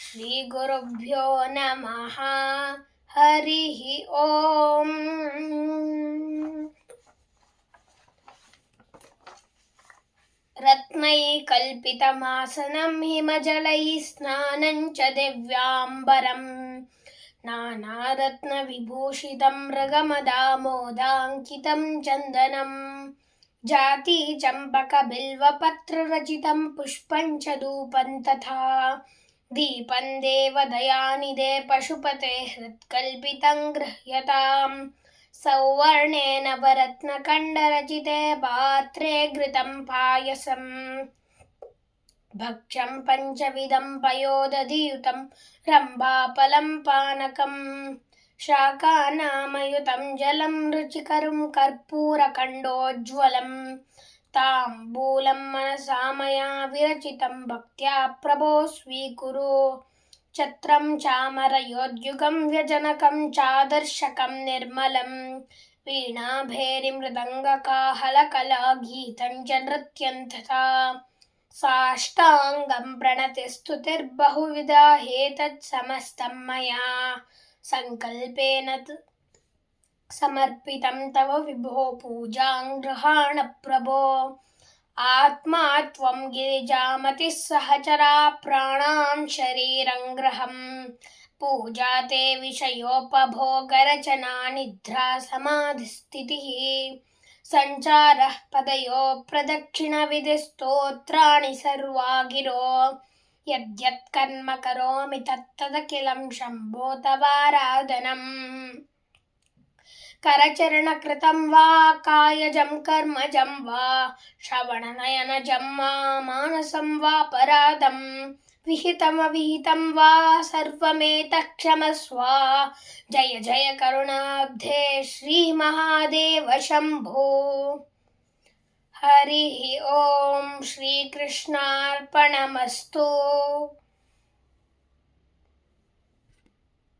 श्रीगुरुभ्यो नमः। हरिः ओम्। रत्नैकल्पितमासनं हिमजलैः स्नानं च दिव्याम्बरम् नानारत्नविभूषितं मृगमदामोदाङ्कितं चन्दनम् जाति चम्पकबिल्वपत्ररचितं पुष्पं च धूपं तथा दीपं देवदयानिधे पशुपते हृत्कल्पितं गृह्यताम् सौवर्णे नवरत्नकण्डरचिते पात्रे घृतं पायसम् भक्ष्यं पञ्चविधं पयोदधियुतं रम्भाफलं पानकम् शाकानामयुतं जलं रुचिकरं कर्पूरखण्डोज्ज्वलम् ताम्बूलं मनसा मया विरचितं भक्त्या प्रभो स्वीकुरु छत्रं चामरयोद्युगं व्यजनकं चादर्शकं निर्मलं वीणाभैरीमृदङ्गकाहलकलागीतं च नृत्यं तथा साष्टाङ्गं प्रणतिस्तुतिर्बहुविधा ह्येतत्समस्तं मया सङ्कल्पेन समर्पितं तव विभो पूजां गृहाण प्रभो आत्मा त्वं गिरिजामतिः सहचरा प्राणां शरीरं गृहम् पूजा ते विषयोपभोगरचना निद्रा समाधिस्थितिः सञ्चारः पदयो प्रदक्षिणविधिस्तोत्राणि सर्वा गिरो यद्यत् कर्म करोमि तत्तदखिलं शम्भो तवाराधनम् करचरणकृतं वा कायजं कर्मजं वा श्रवणनयनजं वा मानसं वा परादं विहितमविहितं वा सर्वमेतः क्षमस्व जय जय करुणाब्धे श्रीमहादेव शम्भो। हरिः ओम्। श्रीकृष्णार्पणमस्तु।